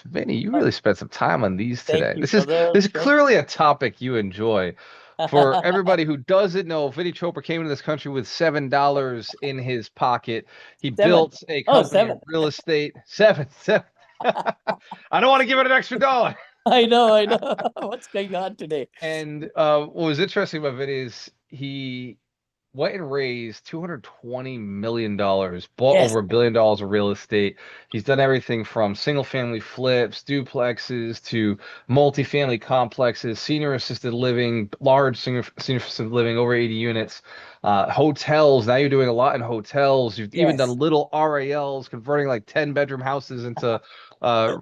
Vinny, you really spent some time on these Thank today. you, This is brother. this is clearly a topic you enjoy. For everybody who doesn't know, Vinny Chopra came into this country with $7 in his pocket. He Seven. built a Oh, company seven. in real estate. Seven. I don't want to give it an extra dollar. I know, I know. What's going on today? And what was interesting about Vinny is he went and raised $220 million, bought Yes, over $1 billion of real estate. He's done everything from single family flips, duplexes to multifamily complexes, senior assisted living, large senior assisted living, over 80 units, hotels. Now you're doing a lot in hotels. You've even done yes, little RALs, converting like 10-bedroom houses into uh,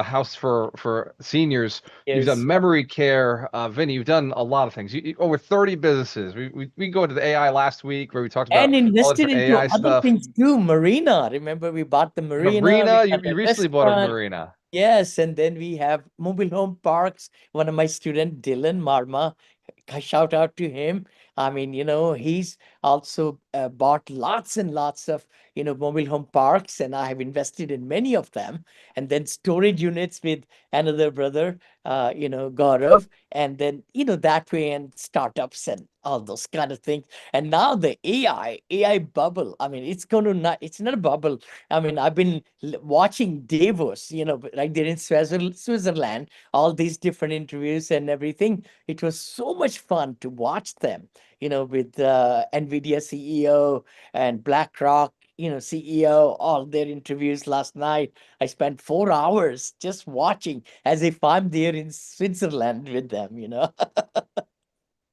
house for seniors. You've done yes. memory care, Vinny. You've done a lot of things. Over 30 businesses. We go into the AI last week where we talked about And all the invested different into AI other stuff. things too. Marina. Remember, we bought the marina, we Marina, got you a recently bought a restaurant. marina. Yes, and then we have mobile home parks. One of my student, Dylan Marma, a shout out to him. I mean, he's also bought lots and lots of, mobile home parks, and I have invested in many of them. And then storage units with another brother, Gaurav, and then, that way and startups and all those kind of things. And now the AI bubble. I mean, it's not a bubble. I mean, I've been watching Davos, like they're in Switzerland, all these different interviews and everything. It was so much fun to watch them, with NVIDIA CEO and BlackRock, CEO, all their interviews last night. I spent 4 hours just watching as if I'm there in Switzerland with them.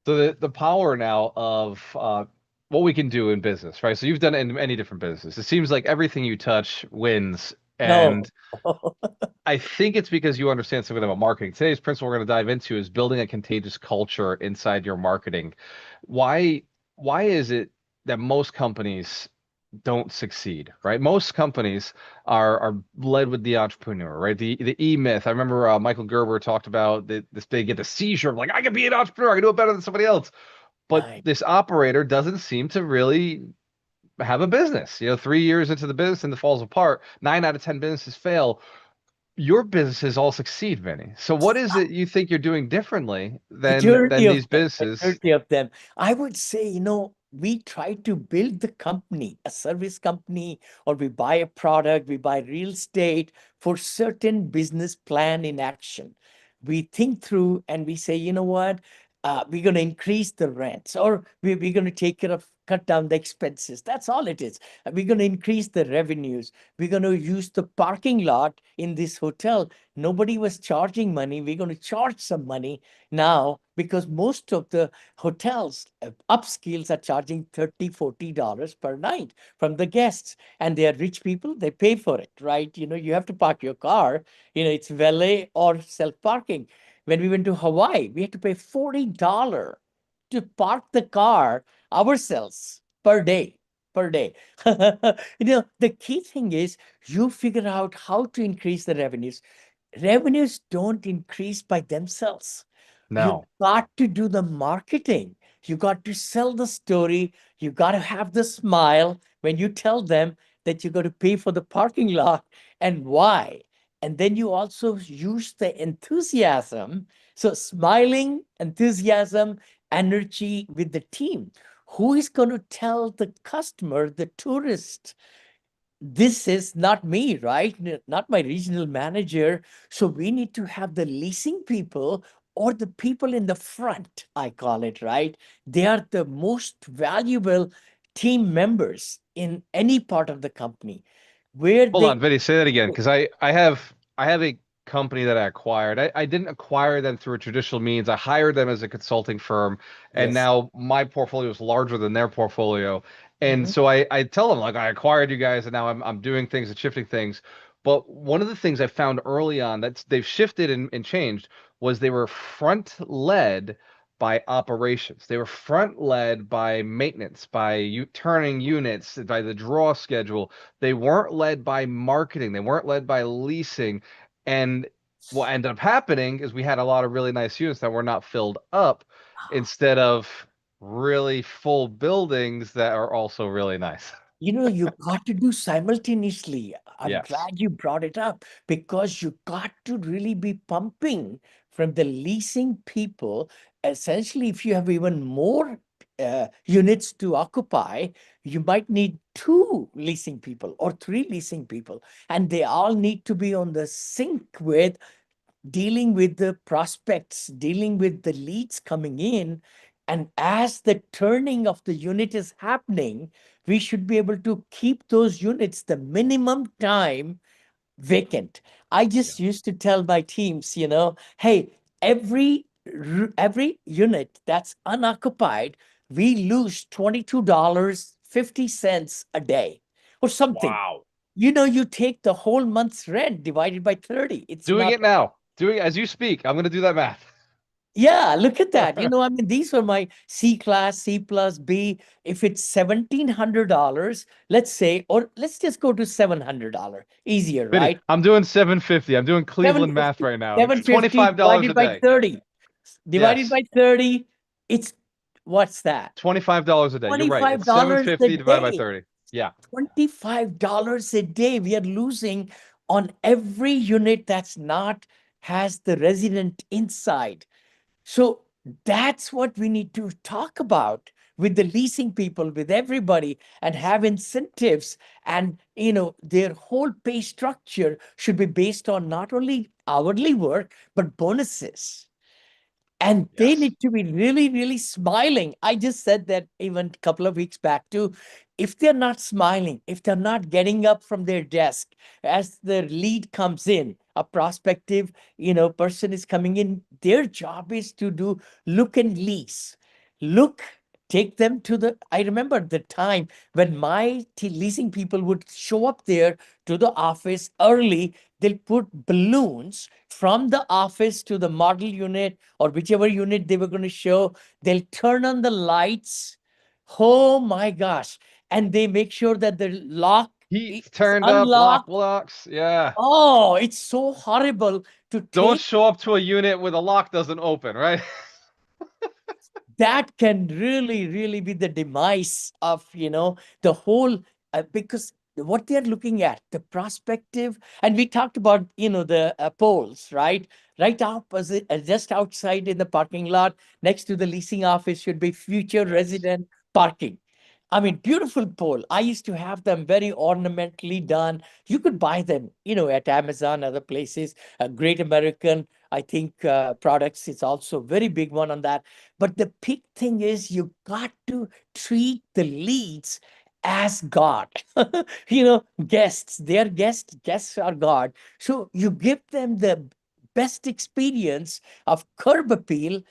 So the power now of what we can do in business, right? So you've done it in many different businesses. It seems like everything you touch wins. No. And I think it's because you understand something about marketing. Today's principle we're going to dive into is building a contagious culture inside your marketing. Why why is it that most companies don't succeed, right? Most companies are led with the entrepreneur, right? The E myth. I remember Michael Gerber talked about this. They get the seizure of like, I can be an entrepreneur, I can do it better than somebody else. But Right. this operator doesn't seem to really have a business. 3 years into the business and it falls apart. 9 out of 10 businesses fail. Your businesses all succeed, Vinny. So what is it you think you're doing differently Majority than of these them, businesses? majority of them. I would say, we try to build the company, a service company, or we buy a product, we buy real estate for certain business plan in action. We think through and we say, you know what, we're going to increase the rents, or we're going to take care of, cut down the expenses. That's all it is. We're going to increase the revenues. We're going to use the parking lot in this hotel. Nobody was charging money. We're going to charge some money now because most of the hotels upscales are charging $30-40 per night from the guests, and they are rich people, they pay for it, right? You have to park your car, it's valet or self parking. When we went to Hawaii, we had to pay $40 to park the car ourselves per day. The key thing is you figure out how to increase the revenues. Revenues don't increase by themselves. You No. got to do the marketing. You got to sell the story. You got to have the smile when you tell them that you got to pay for the parking lot and why. And then you also use the enthusiasm. So, smiling, enthusiasm, energy with the team. Who is going to tell the customer, the tourist, this is not me, right? Not my regional manager. So we need to have the leasing people or the people in the front, I call it, right? They are the most valuable team members in any part of the company where Hold they on, Vinny, say that again, because I have a company that I acquired. I didn't acquire them through a traditional means. I hired them as a consulting firm, and yes. now my portfolio is larger than their portfolio. And Mhm. so I tell them like I acquired you guys, and now I'm doing things and shifting things. But one of the things I found early on that they've shifted and changed was they were front led by operations. They were front led by maintenance, by turning units, by the draw schedule. They weren't led by marketing. They weren't led by leasing. And what ended up happening is we had a lot of really nice units that were not filled up instead of really full buildings that are also really nice. You got to do simultaneously. I'm Yes. glad you brought it up because you got to really be pumping from the leasing people. Essentially, if you have even more units to occupy, you might need two leasing people or three leasing people, and they all need to be on the sync with dealing with the prospects, dealing with the leads coming in. And as the turning of the unit is happening, we should be able to keep those units the minimum time vacant. I Yeah. just used to tell my teams, hey, every unit that's unoccupied, we lose $22.50 a day or something. Wow. You take the whole month's rent divided by 30. It's Doing not. it now. Doing it as you speak. I'm going to do that math. Yeah, look at that. I mean, these were my C class, C plus B. If it's $1,700, let's say, or let's just go to $700. Easier, Vinny, right? I'm doing 750. I'm doing Cleveland math 750, right now. It's 750 $25 a divided by day. 30. Divided Yes. by 30, it's what's that? $25 a day. You're right. It's $25 a 750 divided by day. 30. Yeah. $25 a day we are losing on every unit that's not has the resident inside. So that's what we need to talk about with the leasing people, with everybody, and have incentives. And, their whole pay structure should be based on not only hourly work, but bonuses. And they Yes. need to be really, really smiling. I just said that even a couple of weeks back too. If they're not smiling, if they're not getting up from their desk as the lead comes in, a prospective, person is coming in, their job is to do look and lease. Look, take them to I remember the time when my leasing people would show up there to the office early. They'll put balloons from the office to the model unit or whichever unit they were going to show. They'll turn on the lights. Oh my gosh. And they make sure that the lock Heat's is turned up, lock unlocked. locks. Yeah. Oh, it's so horrible to Don't take. show up to a unit where the lock doesn't open, right? That can really, really be the demise of, the whole, because what they're looking at, the prospective, and we talked about, the poles, right? Right opposite, just outside in the parking lot, next to the leasing office should be future Yes. resident parking. I mean, beautiful pole. I used to have them very ornamentally done. You could buy them, at Amazon, other places. Great American, I think, products is also very big one on that. But the big thing is you got to treat the leads as God. Guests, they're guests are God. So you give them the best experience of curb appeal,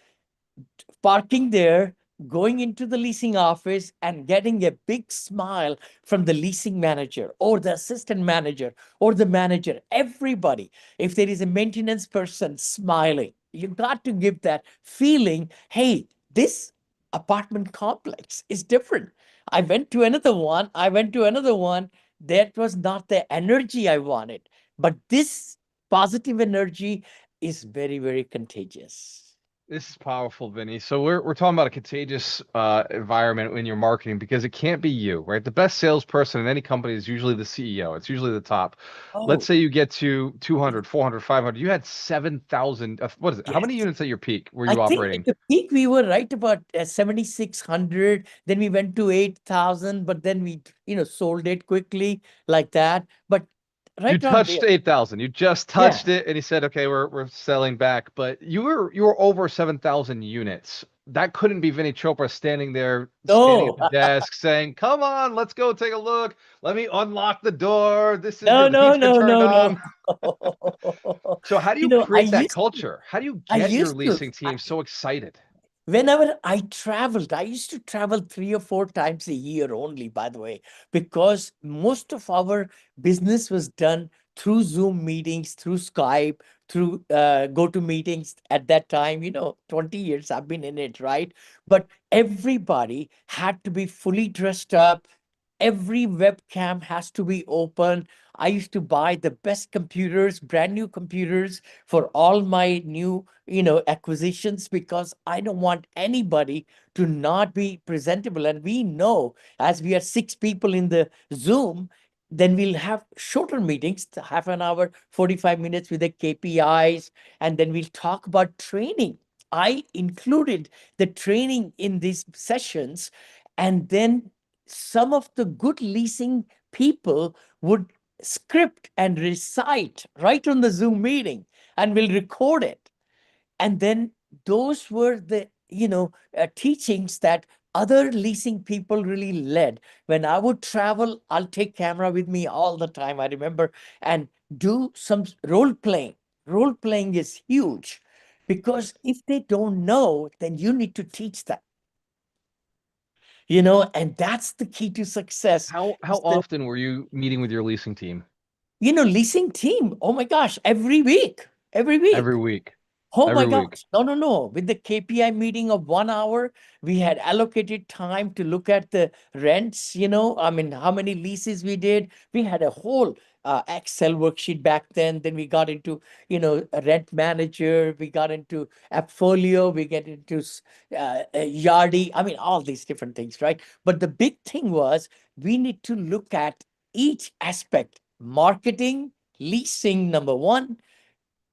parking there, going into the leasing office and getting a big smile from the leasing manager or the assistant manager or the manager, everybody. If there is a maintenance person smiling, you got to give that feeling, hey, this apartment complex is different. I went to another one. That was not the energy I wanted. But this positive energy is very, very contagious. This is powerful, Vinny. So we're talking about a contagious environment in your marketing because it can't be you, right? The best salesperson in any company is usually the CEO. It's usually the top. Let's Oh, say you get to 200, 400, 500. You had 7,000. What is it? How yes. many units at your peak were I you think at operating? the peak we were right about 7,600. Then we went to 8,000, but then we, sold it quickly like that. But You right around touched there. 8,000. You just Yeah. touched it, and he said, "Okay, we're selling back." But you were over 7,000 units. That couldn't be Vinny Chopra standing at No, the desk saying, "Come on, let's go take a look. Let me unlock the door. This is no, the no, heat's been no, turned no, no. on." So how do you create that culture? How do you I get your used to. leasing team so excited? Whenever I traveled, I used to travel 3 or 4 times a year only, by the way, because most of our business was done through Zoom meetings, through Skype, through go-to meetings at that time. 20 years I've been in it, right? But everybody had to be fully dressed up, Every webcam has to be open. I used to buy the best computers, brand new computers for all my new, acquisitions, because I don't want anybody to not be presentable. And we know, as we are six people in the Zoom, then we'll have shorter meetings, half an hour, 45 minutes with the KPIs, and then we'll talk about training. I included the training in these sessions, and then some of the good leasing people would script and recite right on the Zoom meeting, and will record it. And then those were the, teachings that other leasing people really led. When I would travel, I'll take camera with me all the time, I remember, and do some role playing. Role playing is huge, because if they don't know, then you need to teach them, and that's the key to success. How Is the, often were you meeting with your leasing team? leasing team, oh my gosh, every week, every week. Every week. Oh my Every week. gosh. No, no, no. With the KPI meeting of 1 hour, we had allocated time to look at the rents, I mean, how many leases we did. We had a whole Excel worksheet back then. Then we got into, a rent manager. We got into Appfolio. We get into Yardi. I mean, all these different things, right? But the big thing was, we need to look at each aspect: marketing, leasing, number one,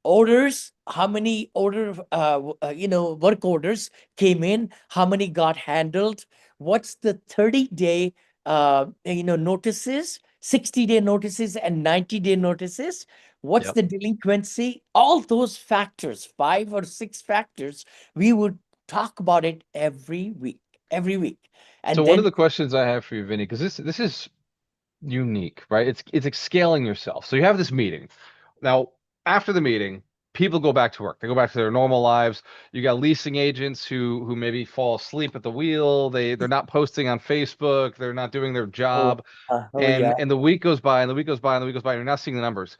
orders, how many work orders came in, how many got handled, what's the 30-day notices, 60-day notices, and 90-day notices, what's Yep. the delinquency, all those factors, 5 or 6 factors. We would talk about it every week. So And one of then, the questions I have for you, Vinny, because this is unique, right? It's like scaling yourself. So you have this meeting. Now, after the meeting, people go back to work. They go back to their normal lives. You got leasing agents who maybe fall asleep at the wheel. They're not posting on Facebook. They're not doing their oh, job. oh And yeah. and the week goes by and the week goes by and the week goes by and you're not seeing the numbers.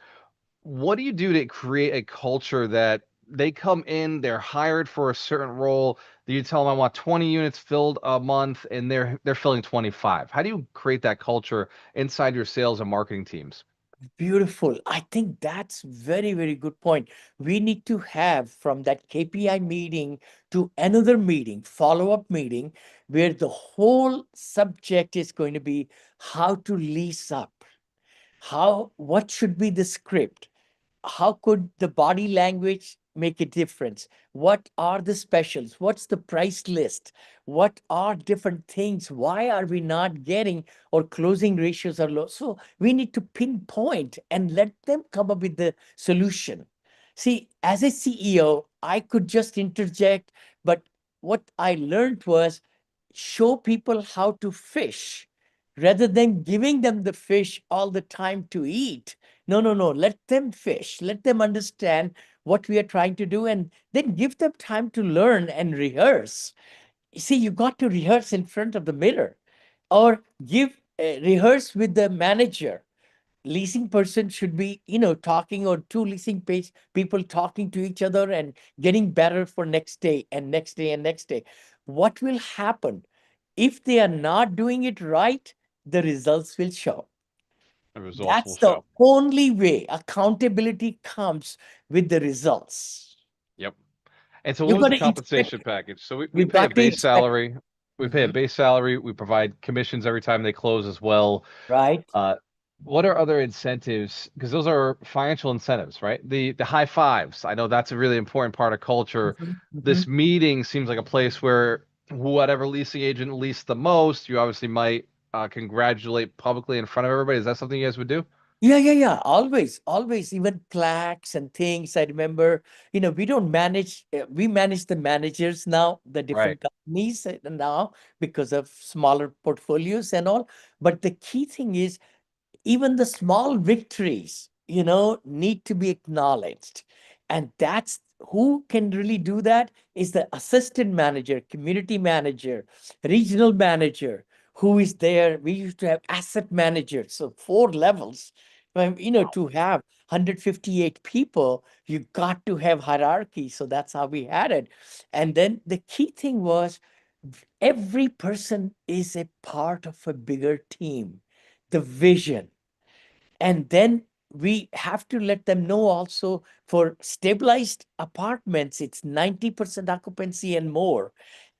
What do you do to create a culture that they come in, they're hired for a certain role, that you tell them I want 20 units filled a month and they're filling 25? How do you create that culture inside your sales and marketing teams? Beautiful. I think that's very, very good point. We need to have, from that KPI meeting to another meeting, follow-up meeting, where the whole subject is going to be how to lease up. What should be the script? How could the body language make a difference? What are the specials? What's the price list? What are different things? Why are we not getting, or closing ratios are low? So we need to pinpoint and let them come up with the solution. See, as a CEO, I could just interject, but what I learned was, show people how to fish rather than giving them the fish all the time to eat. No, no, no. Let them fish. Let them understand what we are trying to do, and then give them time to learn and rehearse. You see, you got to rehearse in front of the mirror, or rehearse with the manager. Leasing person should be, talking, or two leasing people talking to each other and getting better for next day and next day and next day. What will happen if they are not doing it right? The results will show. The results will That's the show. only way accountability comes, with the results. Yep. And so You what was got the to compensation inspect. package? So we You pay a got to base inspect. salary. We pay a Mhm. base salary. We provide commissions every time they close as well. Right? Uh, what are other incentives? Because those are financial incentives, right? The high fives. I know that's a really important part of culture. Mhm, mhm. This meeting seems like a place where whatever leasing agent leased the most, you obviously might congratulate publicly in front of everybody. Is that something you guys would do? Yeah, yeah, yeah. Always, always, even plaques and things. I remember, we don't manage, we manage the managers now, the Right. different companies now, because of smaller portfolios and all. But the key thing is, even the small victories, need to be acknowledged. And that's who can really do that, is the assistant manager, community manager, regional manager, who is there. We used to have asset managers, so 4 levels. To have 158 people, you got to have hierarchy. So that's how we had it. And then the key thing was, Every person is a part of a bigger team, the vision. And then we have to let them know also, for stabilized apartments, it's 90% occupancy and more.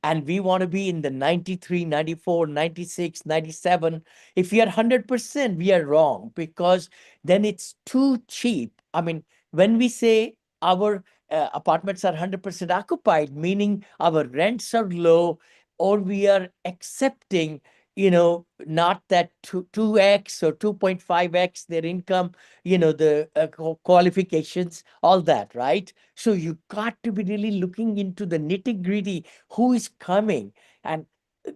And we want to be in the 93, 94, 96, 97. If we are 100%, we are wrong, because then it's too cheap. I mean, when we say our apartments are 100% occupied, meaning our rents are low, or we are accepting, not that 2x or 2.5x their income, the qualifications, all that, right? So you got to be really looking into the nitty gritty, who is coming. And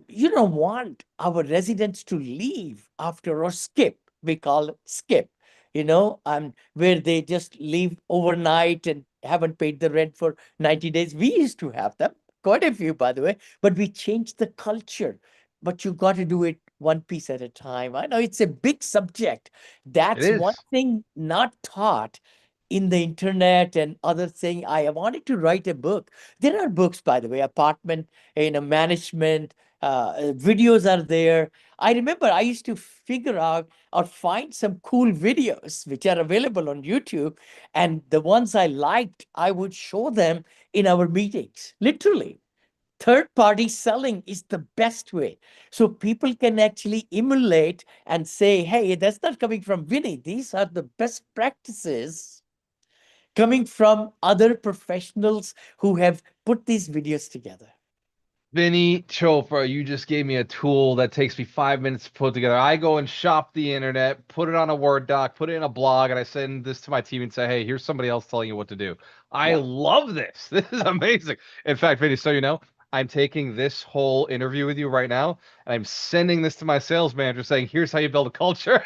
you don't want our residents to leave after, or skip. We call it skip, where they just leave overnight and haven't paid the rent for 90 days. We used to have them, quite a few, by the way, but we changed the culture. But you got to do it one piece at a time. I know it's a big subject. It That's one is. thing not taught in the internet and other thing. I wanted to write a book. There are books, by the way, apartment, management, videos are there. I remember I used to figure out or find some cool videos which are available on YouTube. And the ones I liked, I would show them in our meetings, literally. Third party selling is the best way. So people can actually emulate and say, hey, that's not coming from Vinney. These are the best practices coming from other professionals who have put these videos together. Vinney Chopra, you just gave me a tool that takes me 5 minutes to put together. I go and shop the internet, put it on a Word doc, put it in a blog, and I send this to my team and say, hey, here's somebody else telling you what to do. I Yeah. love this. This is amazing. In fact, Vinney, so you know, I'm taking this whole interview with you right now, and I'm sending this to my sales manager saying, here's how you build a culture.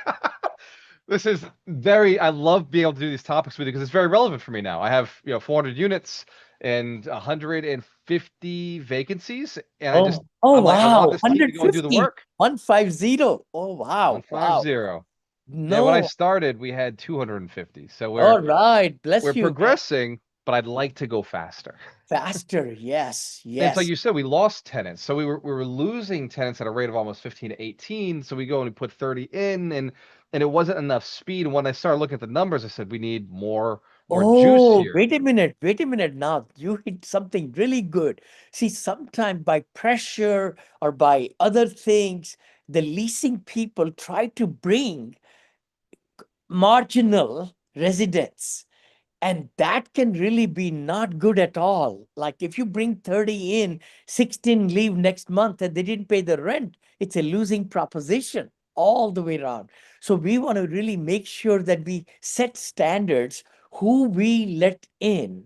This is I love being able to do these topics with you because it's very relevant for me now. I have, 400 units and 150 vacancies, and Oh, I'm like, I want wow. this team to go and do the 150, work. 150. Oh, wow. Wow. 150. And when I No. started, we had 250. So All right. we're Bless you, man. progressing, but I'd like to go faster. Faster. Yes. And it's like Yes. you said, we lost tenants. So we were losing tenants at a rate of almost 15 to 18. So we go and we put 30 in, and it wasn't enough speed. And when I started looking at the numbers, I said we need more juice Oh, here. wait a minute. Wait a minute now. You hit something really good. See, sometimes by pressure or by other things, the leasing people try to bring marginal residents. And that can really be not good at all. Like if you bring 30 in, 16 leave next month and they didn't pay the rent, it's a losing proposition all the way around. So we want to really make sure that we set standards who we let in,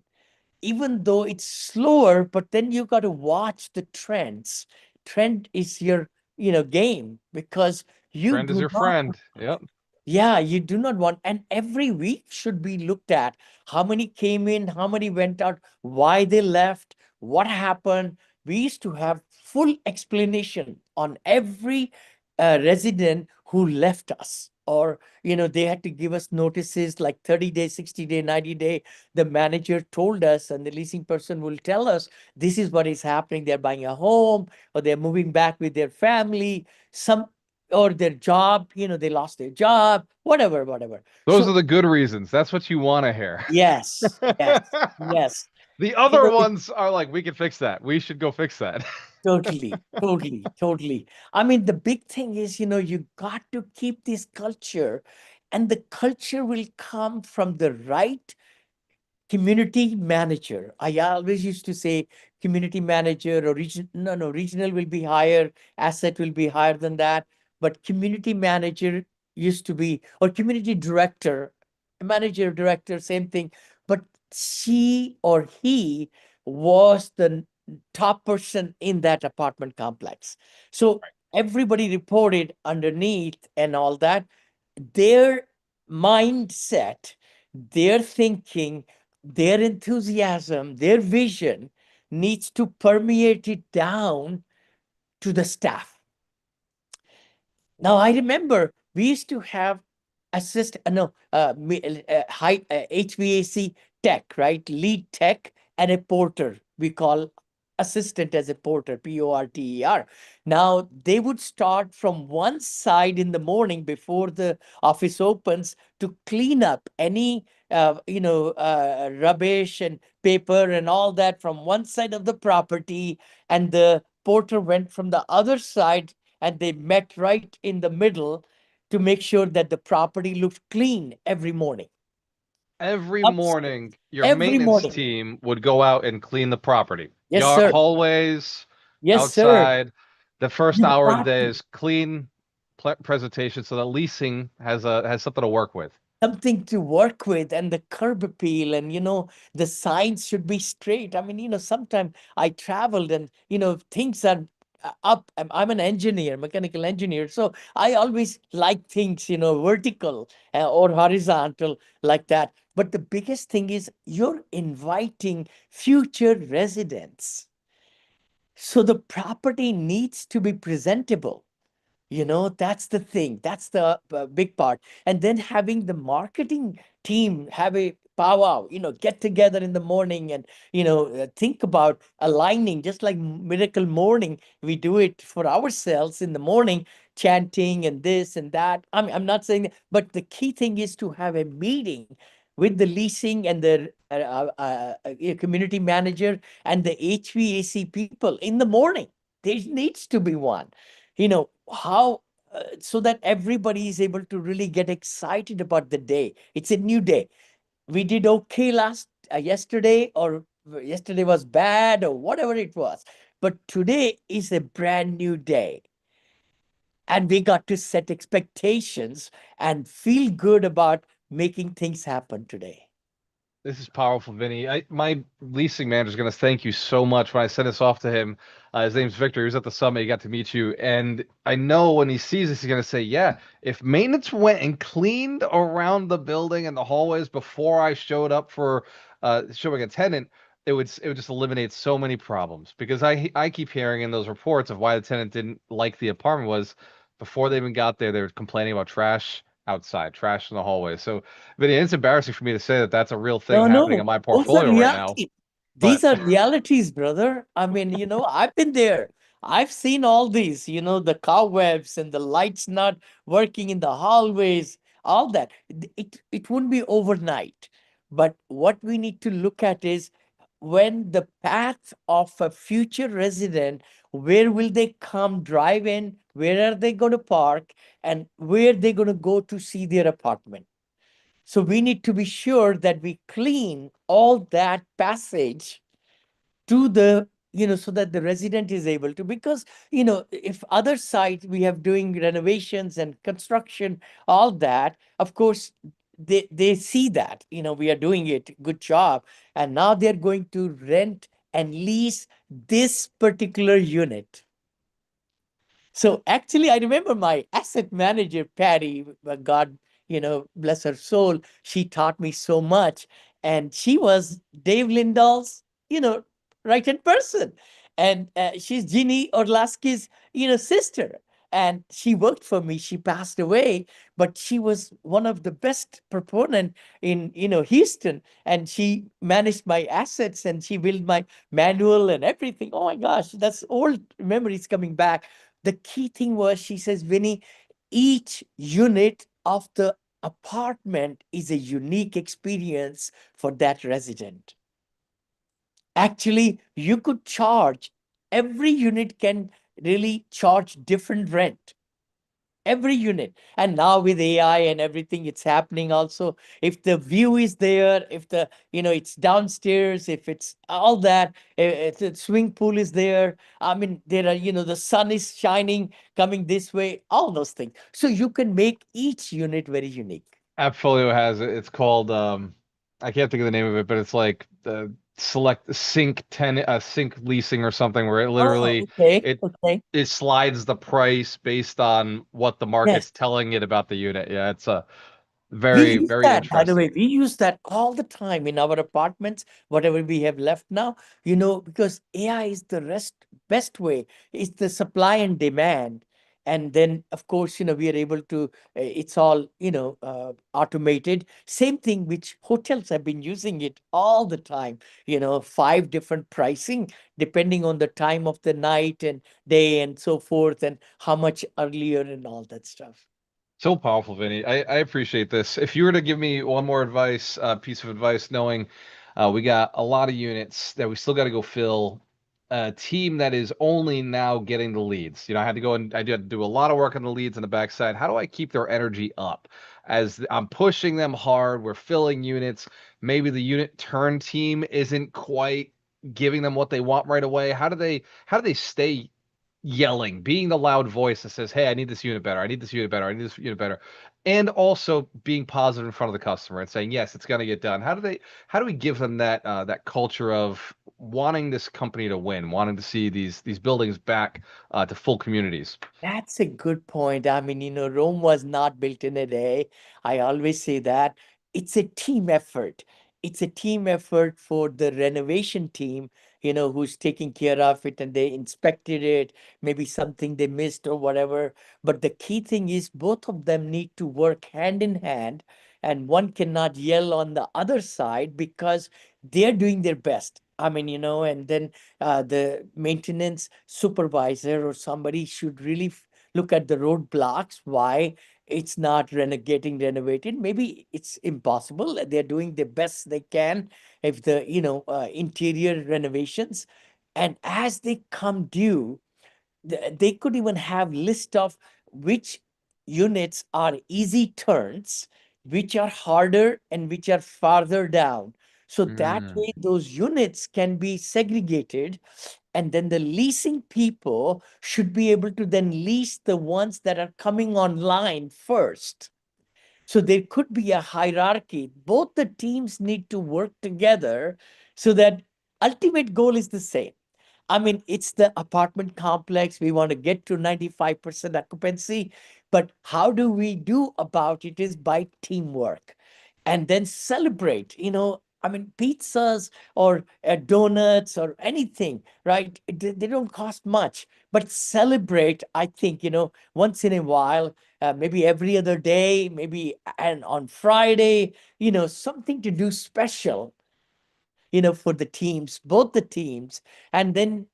even though it's slower, but then you got to watch the trends. Trend is your, game, because you Trend is do your not. friend. Yep. Yeah, you do not want, and every week should be looked at. How many came in, how many went out, why they left, what happened. We used to have full explanation on every resident who left us. Or, they had to give us notices like 30 days, 60 day, 90 day. The manager told us, and the leasing person will tell us, this is what is happening. They're buying a home or they're moving back with their family. Some or their job, they lost their job, whatever, whatever. Those So are the good reasons. That's what you want to hear. yes, yes, yes. The other It, ones are like, we can fix that. We should go fix that. totally, totally, totally. I mean, the big thing is, you got to keep this culture, and the culture will come from the right community manager. I always used to say community manager or region. No, no, regional will be higher, asset will be higher than that. But community manager used to be, or community director, manager, director, same thing. But she or he was the top person in that apartment complex. So everybody reported underneath and all that. Their mindset, their thinking, their enthusiasm, their vision needs to permeate it down to the staff. Now, I remember we used to have high HVAC tech, right? Lead tech and a porter, we call. assistant as a porter, porter. Now they would start from one side in the morning before the office opens to clean up any rubbish and paper and all that from one side of the property, and the porter went from the other side, and they met right in the middle to make sure that the property looked clean every morning. Every Upstairs, morning, your every maintenance morning. team would go out and clean the property. Yes, Yard, sir. hallways, Yes, sir. outside. The first You've hour of the got day to. is clean presentation so that leasing has something to work with. Something to work with, and the curb appeal, and the signs should be straight. I mean, sometimes I traveled, and things are up. I'm an engineer, mechanical engineer, so I always like things vertical or horizontal, like that. But the biggest thing is you're inviting future residents, so the property needs to be presentable. That's the thing. That's the big part. And then having the marketing team have a powwow, get together in the morning, and, think about aligning, just like Miracle Morning. We do it for ourselves in the morning, chanting and this and that. I'm not saying that, but the key thing is to have a meeting with the leasing and the community manager and the HVAC people in the morning. There needs to be one. How so that everybody is able to really get excited about the day. It's a new day. We did okay last yesterday, or yesterday was bad, or whatever it was, but today is a brand new day, and we got to set expectations and feel good about making things happen today. This is powerful, Vinny. My leasing manager is going to thank you so much when I send this off to him. His name's Victor. He was at the summit. He got to meet you. And I know when he sees this, he's going to say, yeah, if maintenance went and cleaned around the building and the hallways before I showed up for showing a tenant, it would just eliminate so many problems. Because I keep hearing in those reports of why the tenant didn't like the apartment was before they even got there, they were complaining about trash outside, trash in the hallway. So Vinny, it's embarrassing for me to say that that's a real thing No, happening in no, my those are portfolio right now. reality. But These are realities, brother. I mean, I've been there. I've seen all these, the cobwebs and the lights not working in the hallways, all that. It wouldn't be overnight. But what we need to look at is, when the path of a future resident, where will they come drive in? Where are they going to park? And where they going to go to see their apartment? So we need to be sure that we clean all that passage to the, so that the resident is able to, because, if other site we have doing renovations and construction, all that, of course, they see that, we are doing it, good job. And now they're going to rent and lease this particular unit. So actually, I remember my asset manager, Patty, God, bless her soul, she taught me so much. And she was Dave Lindahl's, right hand person. And she's Ginny Orlaski's, sister. And she worked for me. She passed away, but she was one of the best proponent in, Houston. And she managed my assets, and she built my manual and everything. Oh my gosh, that's old memories coming back. The key thing was, she says, Vinny, each unit of the apartment is a unique experience for that resident. Actually, you could charge, every unit can really charge different rent, every unit. And now with AI and everything, it's happening also. If the view is there, if it's downstairs, if it's all that, if the swimming pool is there, I mean, there are, the sun is shining coming this way, all those things, so you can make each unit very unique. Appfolio has it. It's called I can't think of the name of it, but it's like the select sync leasing or something where it Oh, literally okay, it okay. it slides the price based on what the Yes. market's telling it about the unit. Yeah, it's a We very, use very that, by the interesting. way. We use that all the time in our apartments, whatever we have left now, because AI is the best way. It's the supply and demand. And then, of course, we are able to, it's all, automated. Same thing which hotels have been using it all the time, five different pricing depending on the time of the night and day and so forth, and how much earlier and all that stuff. So powerful, Vinny. I appreciate this. If you were to give me one more advice, piece of advice, knowing we got a lot of units that we still got to go fill, a team that is only now getting the leads. I had to go and I had to do a lot of work on the leads on the backside. How do I keep their energy up? As I'm pushing them hard, we're filling units. Maybe the unit turn team isn't quite giving them what they want right away. How do they stay yelling, being the loud voice that says, "Hey, I need this unit better. I need this unit better. I need this unit better," and also being positive in front of the customer and saying, "Yes, it's going to get done." How do we give them that culture of wanting this company to win, wanting to see these buildings back to full communities? That's a good point. I mean, Rome was not built in a day. I always say that it's a team effort. It's a team effort for the renovation team, who's taking care of it and they inspected it, maybe something they missed or whatever. But the key thing is both of them need to work hand in hand, and one cannot yell on the other side because they're doing their best. I mean, and then the maintenance supervisor or somebody should really look at the roadblocks, why it's not getting renovated. Maybe it's impossible. They're doing the best they can if the interior renovations, and as they come due, they could even have list of which units are easy turns, which are harder, and which are farther down. So that Mm. way, those units can be segregated, and then the leasing people should be able to then lease the ones that are coming online first. So there could be a hierarchy. Both the teams need to work together so that ultimate goal is the same. I mean, it's the apartment complex. We want to get to 95% occupancy. But how do we do about it is by teamwork and then celebrate. I mean, pizzas or donuts or anything, right? They don't cost much, but celebrate, I think, once in a while, maybe every other day, maybe and on Friday, something to do special, for the teams, both the teams, and then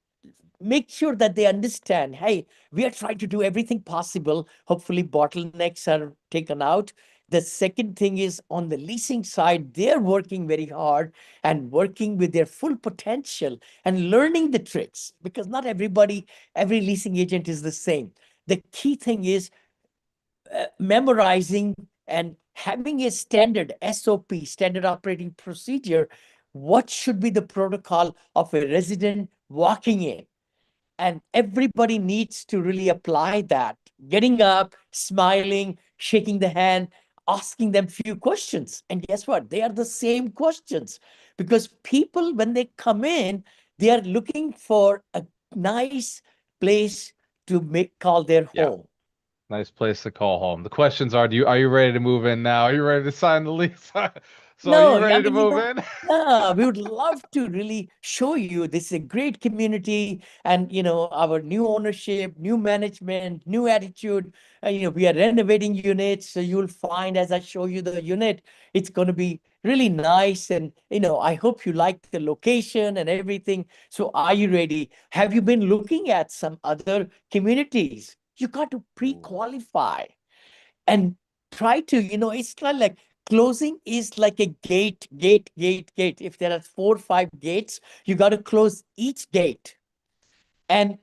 make sure that they understand, hey, we are trying to do everything possible. Hopefully, bottlenecks are taken out. The second thing is on the leasing side, they're working very hard and working with their full potential and learning the tricks, because not everybody, every leasing agent is the same. The key thing is memorizing and having a standard SOP, standard operating procedure. What should be the protocol of a resident walking in? And everybody needs to really apply that. Getting up, smiling, shaking the hand, asking them few questions. And guess what? They are the same questions, because people, when they come in, they are looking for a nice place to make call their Yeah, home. nice place to call home. The questions are you ready to move in now? Are you ready to sign the lease? So are No, you I ready to mean, move in? yeah, we would love to really show you this is a great community, and our new ownership, new management, new attitude. We are renovating units, so you'll find as I show you the unit, it's going to be really nice, and I hope you like the location and everything. So, are you ready? Have you been looking at some other communities? You got to Ooh. pre-qualify and try to, it's not like closing is like a gate. If there are 4 or 5 gates, you got to close each gate. And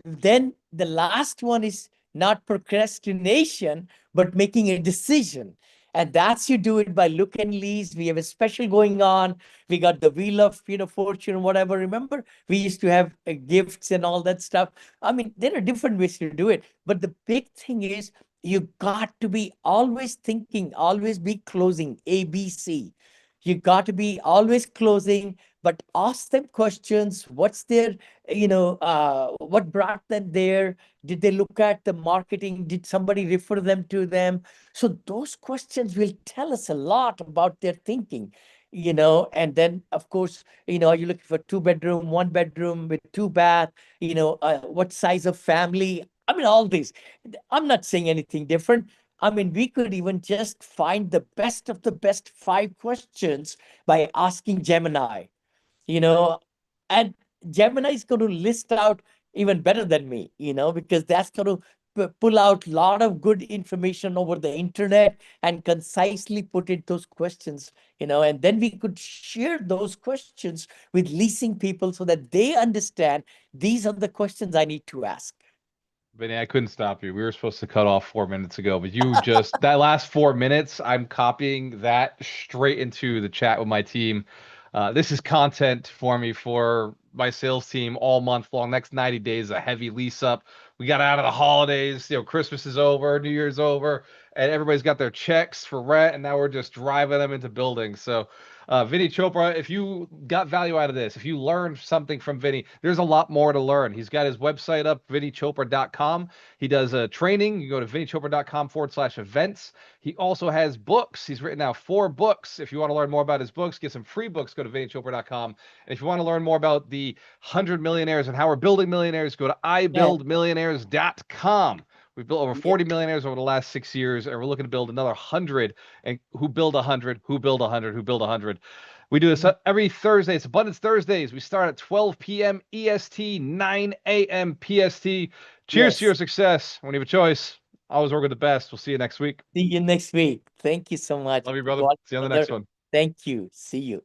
then the last one is not procrastination, but making a decision. And that's you do it by look and lease. We have a special going on. We got the wheel of fortune, whatever. Remember, we used to have gifts and all that stuff. I mean, there are different ways to do it. But the big thing is you got to be always thinking, always be closing, ABC. You got to be always closing, but ask them questions. What's their, what brought them there? Did they look at the marketing? Did somebody refer them to them? So those questions will tell us a lot about their thinking, and then of course, are you looking for 2 bedroom, 1 bedroom with 2 bath, what size of family I mean, all these. I'm not saying anything different. I mean, we could even just find the best of the best 5 questions by asking Gemini, you know, and Gemini is going to list out even better than me, because that's going to pull out a lot of good information over the internet and concisely put in those questions, and then we could share those questions with leasing people so that they understand these are the questions I need to ask. Vinny, I couldn't stop you. We were supposed to cut off 4 minutes ago, but you just that last 4 minutes, I'm copying that straight into the chat with my team. This is content for me for my sales team all month long. Next 90 days, a heavy lease up. We got out of the holidays. Christmas is over, New Year's over, and everybody's got their checks for rent, and now we're just driving them into buildings. So Vinny Chopra, if you got value out of this, if you learned something from Vinny, there's a lot more to learn. He's got his website up, vinnychopra.com. He does a training. You go to vinnychopra.com/events. He also has books. He's written now 4 books. If you want to learn more about his books, get some free books, go to vinnychopra.com. And if you want to learn more about the 100 millionaires and how we're building millionaires, go to Yeah, ibuildmillionaires.com. We've built over yeah, 40 millionaires over the last 6 years, and we're looking to build another 100. And who build 100, who build 100, who build 100. We do this every Thursday. It's Abundance Thursdays. We start at 12 p.m. EST, 9 a.m. PST. Cheers to your yes. success. When you have a choice, always work with the best. We'll see you next week. See you next week. Thank you so much. Love you, brother. God, See you on the next brother. one. Thank you. See you.